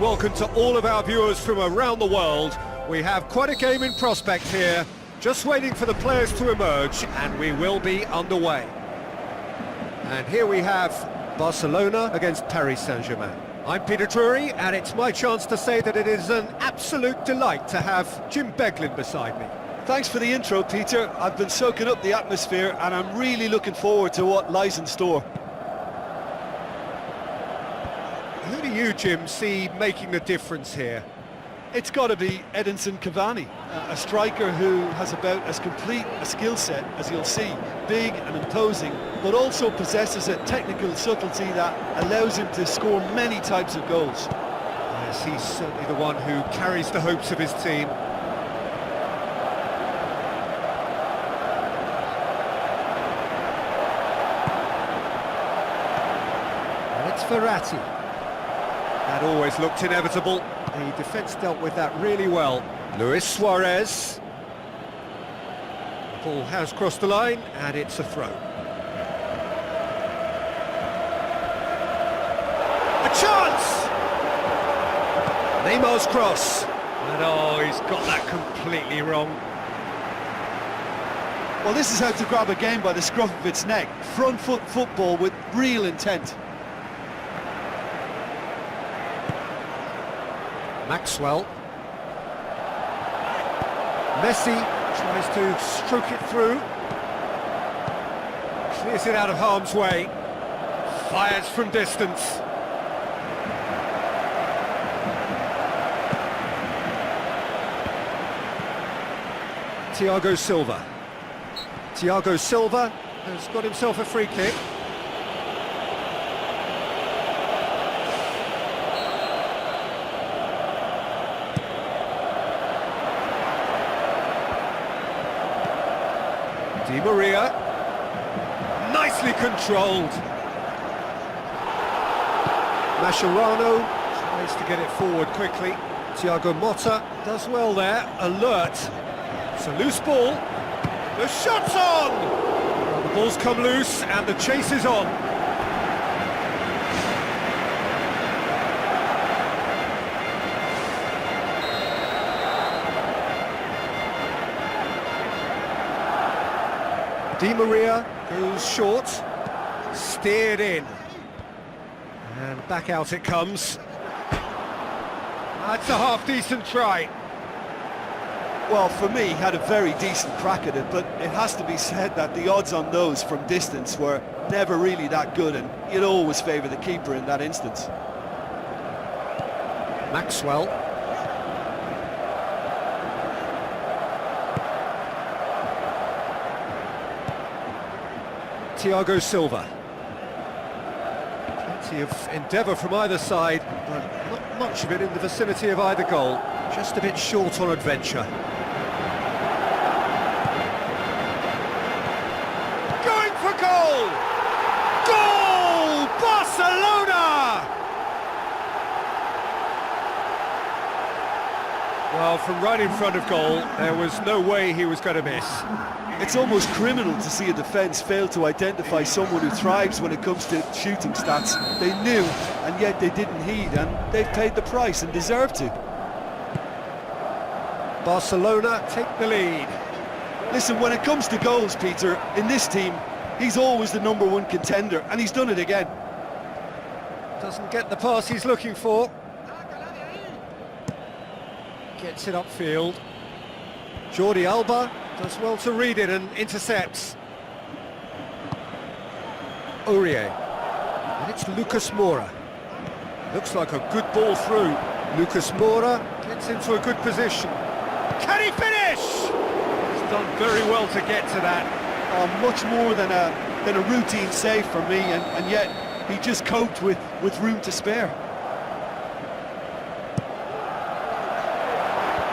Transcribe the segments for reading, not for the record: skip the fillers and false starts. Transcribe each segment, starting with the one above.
welcome to all of our viewers from around the world. We have quite a game in prospect here, just waiting for the players to emerge, and we will be underway. And here we have Barcelona against Paris Saint-Germain. I'm Peter Drury, and it's my chance to say that it is an absolute delight to have Jim Beglin beside me. Thanks for the intro, Peter. I've been soaking up the atmosphere, and I'm really looking forward to what lies in store. Who do you, Jim, see making the difference here? It's got to be Edinson Cavani, a striker who has about as complete a skill set as you'll see. Big and imposing, but also possesses a technical subtlety that allows him to score many types of goals. Yes, he's certainly the one who carries the hopes of his team. And it's Verratti. That always looked inevitable. The defence dealt with that really well. Luis Suarez. The ball has crossed the line, and it's a throw. A chance! Neymar's cross. And oh, he's got that completely wrong. Well, this is how to grab a game by the scruff of its neck. Front foot football with real intent. Maxwell. Messi tries to stroke it through. Clears it out of harm's way. Fires from distance. Thiago Silva. Thiago Silva has got himself a free kick. Di Maria, nicely controlled. Mascherano tries to get it forward quickly. Thiago Motta does well there, alert. It's a loose ball. The shot's on! Well, the ball's come loose and the chase is on. Di Maria goes short, steered in, and back out it comes. That's a half-decent try. Well, for me, he had a very decent crack at it, but it has to be said that the odds on those from distance were never really that good, and you'd always favour the keeper in that instance. Maxwell. Thiago Silva. Plenty of endeavour from either side, but not much of it in the vicinity of either goal. Just a bit short on adventure. Going for goal! Goal! Barcelona! Well, from right in front of goal, there was no way he was going to miss. It's almost criminal to see a defence fail to identify someone who thrives when it comes to shooting stats. They knew, and yet they didn't heed, and they've paid the price and deserve to. Barcelona take the lead. Listen, when it comes to goals, Peter, in this team, he's always the #1 contender, and he's done it again. Doesn't get the pass he's looking for. Gets it upfield. Jordi Alba does well to read it and intercepts. Aurier. And it's Lucas Moura. Looks like a good ball through. Lucas Moura gets into a good position. Can he finish? He's done very well to get to that. Much more than a routine save for me, and yet he just coped with room to spare.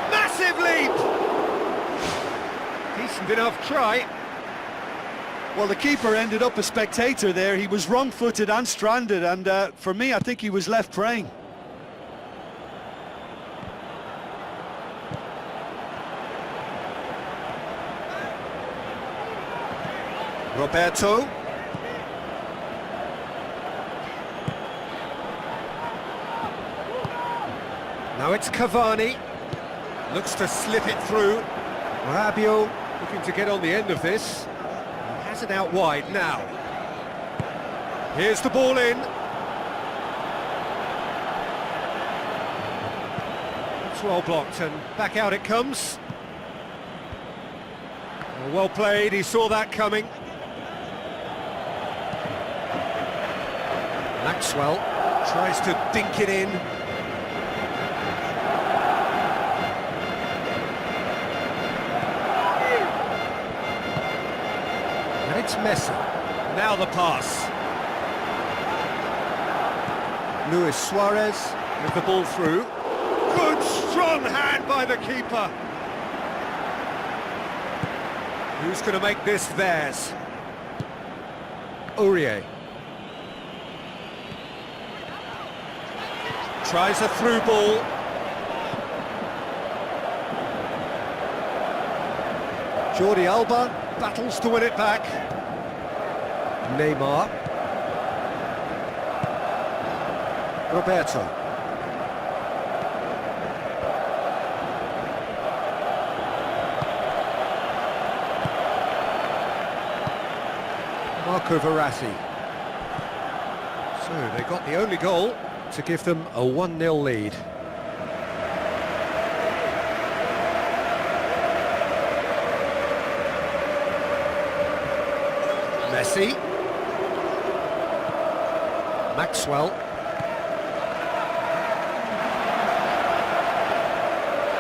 Massive leap! Decent enough try. Well, the keeper ended up a spectator there. He was wrong-footed and stranded, and for me, I think he was left praying. Roberto. Now it's Cavani. Looks to slip it through. Rabiot looking to get on the end of this. He has it out wide now. Here's the ball in. It's well blocked and back out it comes. Well played, he saw that coming. Maxwell tries to dink it in. And it's Messi. Now the pass. Luis Suarez with the ball through. Good strong hand by the keeper. Who's going to make this theirs? Aurier. Tries a through ball. Jordi Alba battles to win it back. Neymar. Roberto. Marco Verratti. So they got the only goal to give them a 1-0 lead. Messi. Maxwell.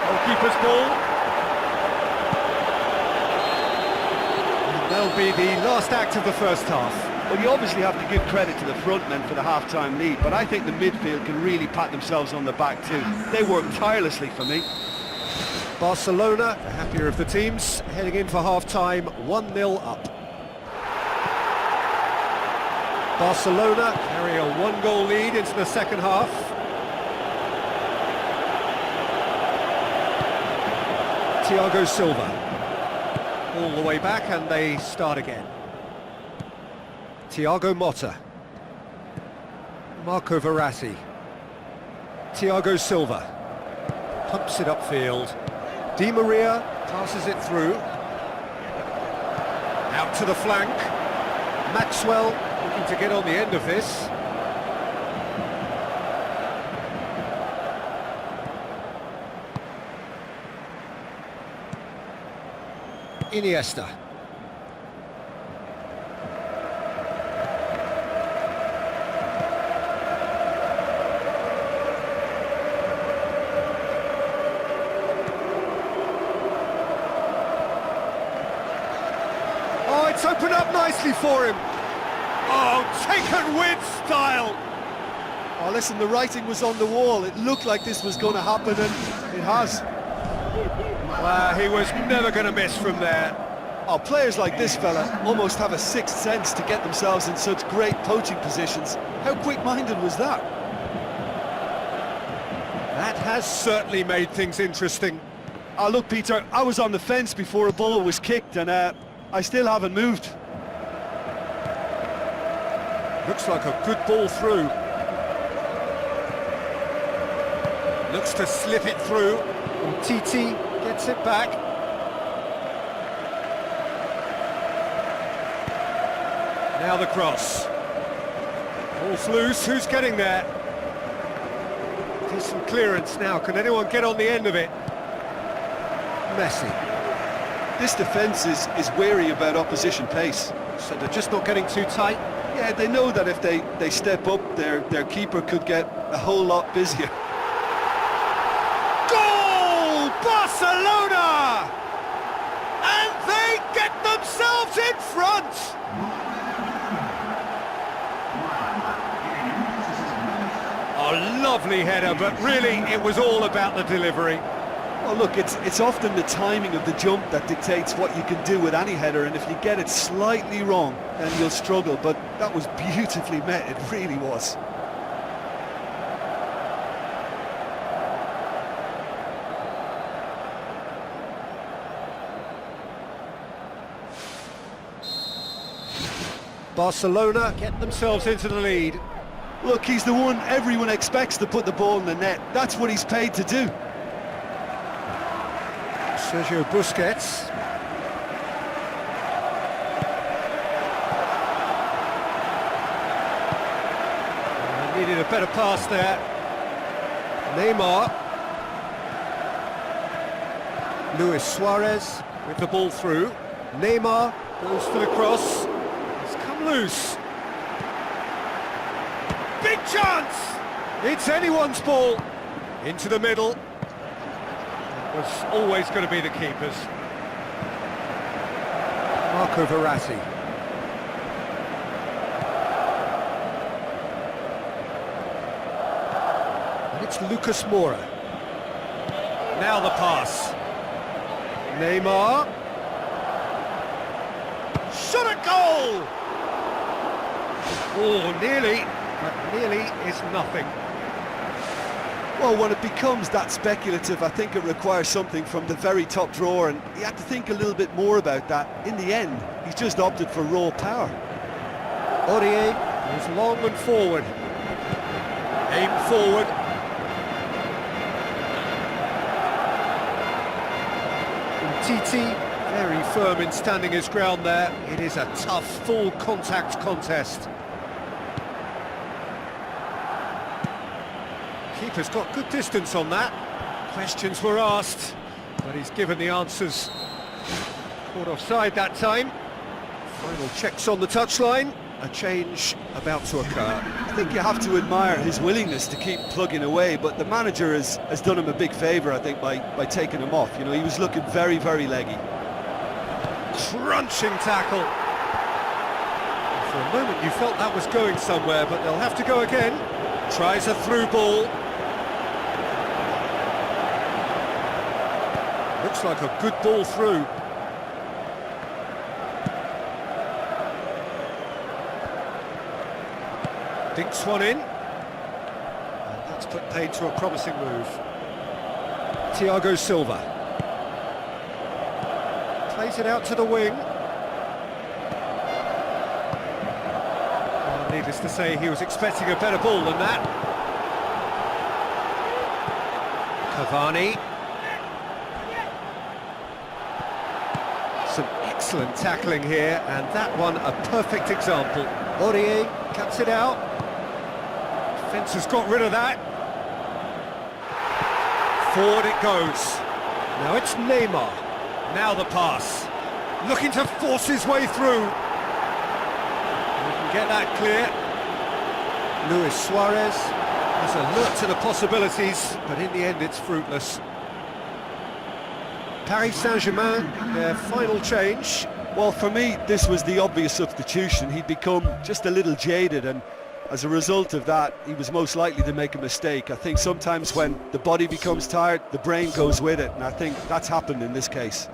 Goalkeeper's ball. That'll be the last act of the first half. Well, you obviously have to give credit to the front men for the half-time lead, but I think the midfield can really pat themselves on the back too. They work tirelessly for me. Barcelona, the happier of the teams, heading in for half-time, 1-0 up. Barcelona carry a 1-goal lead into the second half. Thiago Silva. All the way back and they start again. Thiago Motta. Marco Verratti. Thiago Silva. Pumps it upfield. Di Maria passes it through. Out to the flank. Maxwell looking to get on the end of this. Iniesta. Oh, it's opened up nicely for him. Oh, taken with style. Oh, listen, the writing was on the wall. It looked like this was going to happen, and it has. Well, he was never going to miss from there. Oh, players like this fella almost have a sixth sense to get themselves in such great poaching positions. How quick-minded was that? That has certainly made things interesting. Oh, look, Peter, I was on the fence before a ball was kicked, and I still haven't moved. Looks like a good ball through. Looks to slip it through. And Titi gets it back. Now the cross. Ball's loose, who's getting there? Decent clearance now, can anyone get on the end of it? Messi. This defence is wary about opposition pace. So they're just not getting too tight? Yeah, they know that if they step up, their keeper could get a whole lot busier. Goal! Barcelona! And they get themselves in front! A lovely header, but really it was all about the delivery. Well, look, it's often the timing of the jump that dictates what you can do with any header, and if you get it slightly wrong, then you'll struggle, but that was beautifully met, it really was. Barcelona get themselves into the lead. Look, he's the one everyone expects to put the ball in the net. That's what he's paid to do. Sergio Busquets. Needed a better pass there. Neymar. Luis Suarez with the ball through. Neymar goes for the cross. It's come loose. Big chance! It's anyone's ball. Into the middle. It was always going to be the keeper's. Marco Verratti. And it's Lucas Moura. Now the pass. Neymar. Shot at goal! Oh, nearly. But nearly is nothing. Well, when it becomes that speculative, I think it requires something from the very top drawer, and he had to think a little bit more about that. In the end, he's just opted for raw power. Aurier is long and forward. Aim forward. Titi, very firm in standing his ground there. It is a tough, full contact contest. Keeper's got good distance on that. Questions were asked, but he's given the answers. Caught offside that time. Final checks on the touchline. A change about to occur. I think you have to admire his willingness to keep plugging away, but the manager has done him a big favour, I think, by taking him off. You know, he was looking very, very leggy. Crunching tackle. For a moment you felt that was going somewhere, but they'll have to go again. Tries a through ball. Looks like a good ball through. Dinks one in. And that's put paid to a promising move. Thiago Silva. Plays it out to the wing. Well, needless to say, he was expecting a better ball than that. Cavani. Some excellent tackling here, and that one a perfect example. Aurier cuts it out. Defence has got rid of that. Forward it goes. Now it's Neymar. Now the pass. Looking to force his way through. We can get that clear. Luis Suarez is alert to the possibilities, but in the end it's fruitless. Paris Saint-Germain, their final change. Well, for me, this was the obvious substitution. He'd become just a little jaded, and as a result of that, he was most likely to make a mistake. I think sometimes when the body becomes tired, the brain goes with it, and I think that's happened in this case.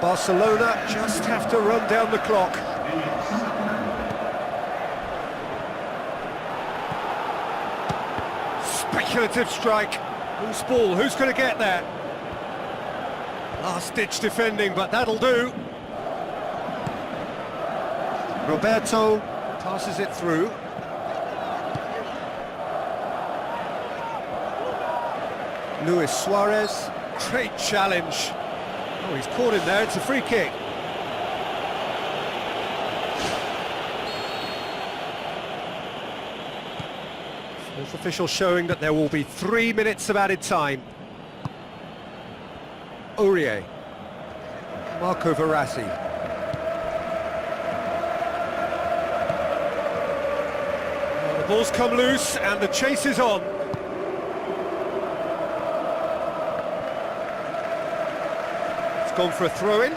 Barcelona just have to run down the clock. Speculative strike. Whose ball? Who's going to get there? Last-ditch defending, but that'll do. Roberto passes it through. Luis Suarez. Great challenge. Oh, he's caught in there, it's a free kick. Fourth official showing that there will be 3 minutes of added time. Aurier. Marco Verratti. Well, the ball's come loose and the chase is on. Gone for a throw-in.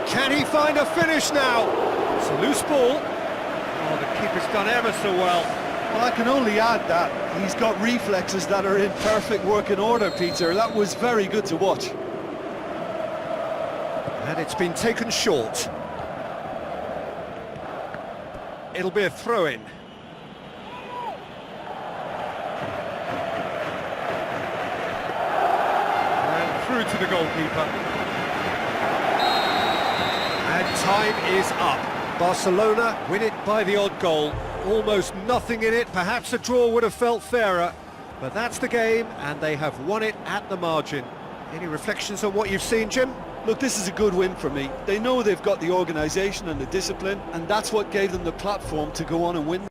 Can he find a finish now? It's a loose ball. Oh, the keeper's done ever so well. Well, I can only add that he's got reflexes that are in perfect working order, Peter. That was very good to watch. And it's been taken short. It'll be a throw-in. And through to the goalkeeper. And time is up. Barcelona win it by the odd goal. Almost nothing in it. Perhaps a draw would have felt fairer. But that's the game, and they have won it at the margin. Any reflections on what you've seen, Jim? Look, this is a good win for me. They know they've got the organisation and the discipline, and that's what gave them the platform to go on and win.